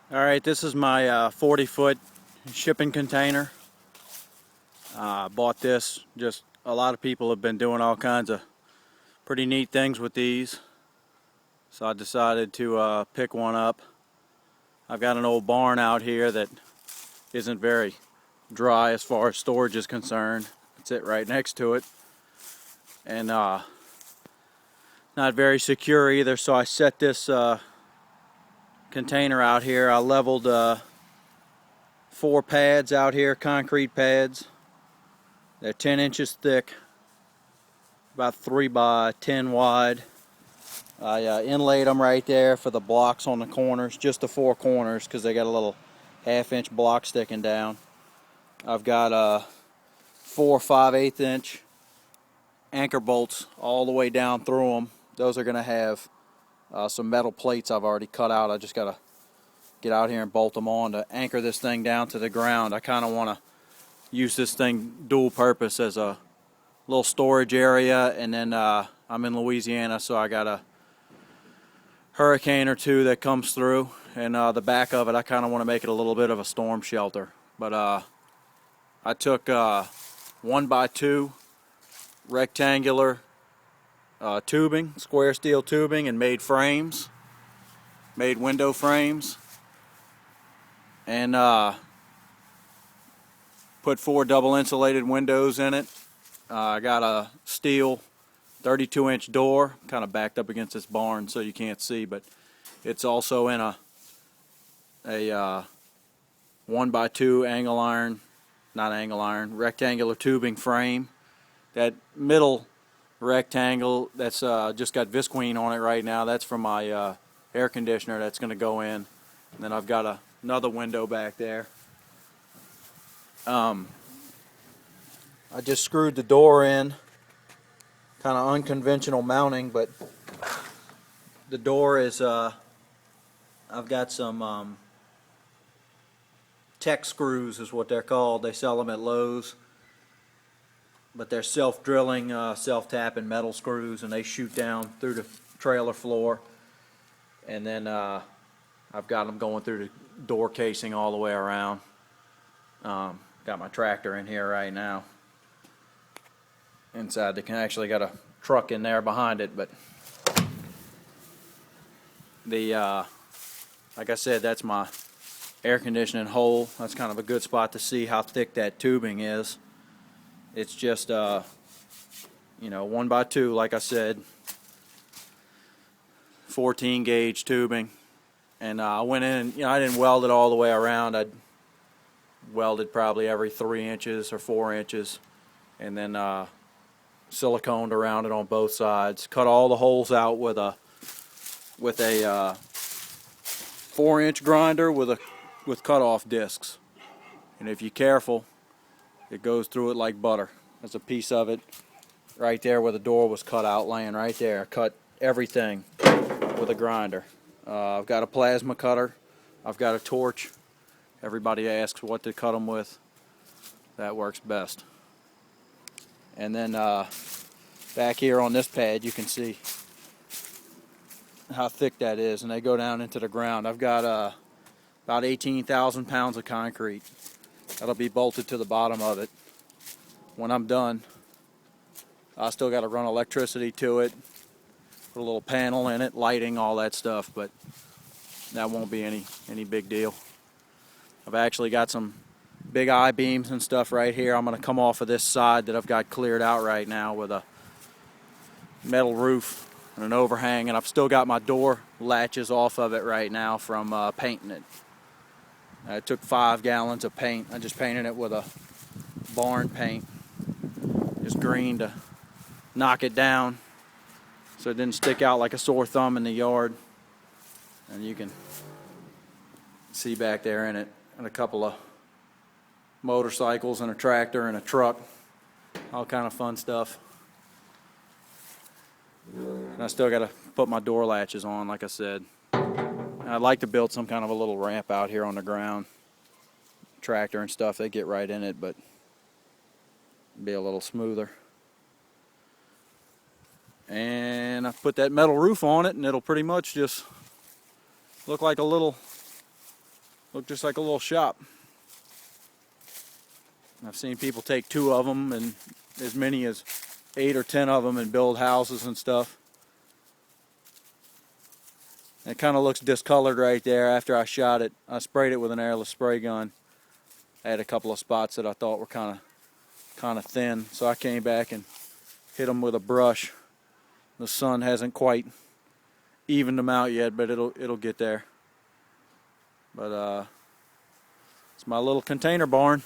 Alright, this is my 40-foot shipping container. Bought this. Just a lot of people have been doing all kinds of pretty neat things with these, so I decided to pick one up. I've got an old barn out here that isn't very dry as far as storage is concerned. It's it right next to it, and not very secure either, so I set this container out here. I leveled 4 pads out here, concrete pads. They're 10 inches thick, about 3 by 10 wide. I inlaid them right there for the blocks on the corners, just the 4 corners, because they got a little 1/2 inch block sticking down. I've got 4 5/8 inch anchor bolts all the way down through them. Those are going to have some metal plates I've already cut out. I just got to get out here and bolt them on to anchor this thing down to the ground. I kind of want to use this thing dual purpose as a little storage area, and then I'm in Louisiana, so I got a hurricane or two that comes through, and the back of it I kind of want to make it a little bit of a storm shelter. But I took 1x2 rectangular tubing, square steel tubing, and made window frames, and put 4 double insulated windows in it. I got a steel 32-inch door, kind of backed up against this barn so you can't see, but it's also in a 1x2 rectangular tubing frame. That middle rectangle that's just got visqueen on it right now, that's from my air conditioner that's going to go in. And then I've got another window back there. I just screwed the door in, kind of unconventional mounting, but the door is I've got some tech screws is what they're called. They sell them at Lowe's, but they're self-drilling, self-tapping metal screws, and they shoot down through the trailer floor. And then I've got them going through the door casing all the way around. Got my tractor in here right now. Inside, they can actually got a truck in there behind it, but the like I said, that's my air conditioning hole. That's kind of a good spot to see how thick that tubing is. It's just 1x2, like I said, 14 gauge tubing, and I went in. I didn't weld it all the way around. I welded probably every 3 inches or 4 inches, and then siliconed around it on both sides. Cut all the holes out with a 4-inch grinder with cutoff discs, and if you're careful, it goes through it like butter. There's a piece of it right there where the door was cut out, laying right there. Cut everything with a grinder. I've got a plasma cutter. I've got a torch. Everybody asks what to cut them with. That works best. And then back here on this pad, you can see how thick that is, and they go down into the ground. I've got about 18,000 pounds of concrete that'll be bolted to the bottom of it. When I'm done, I still got to run electricity to it, put a little panel in it, lighting, all that stuff, but that won't be any big deal. I've actually got some big I-beams and stuff right here. I'm going to come off of this side that I've got cleared out right now with a metal roof and an overhang, and I've still got my door latches off of it right now from painting it. I took 5 gallons of paint. I just painted it with a barn paint, just green, to knock it down so it didn't stick out like a sore thumb in the yard. And you can see back there in it, and a couple of motorcycles and a tractor and a truck, all kind of fun stuff. And I still got to put my door latches on, like I said. And I'd like to build some kind of a little ramp out here on the ground. Tractor and stuff, they get right in it, but be a little smoother. And I put that metal roof on it, and it'll pretty much just look like a little Look just like a little shop. I've seen people take 2 of them and as many as 8 or 10 of them and build houses and stuff. It kind of looks discolored right there after I shot it. I sprayed it with an airless spray gun. I had a couple of spots that I thought were kind of thin, so I came back and hit them with a brush. The sun hasn't quite evened them out yet, but it'll get there. But it's my little container barn.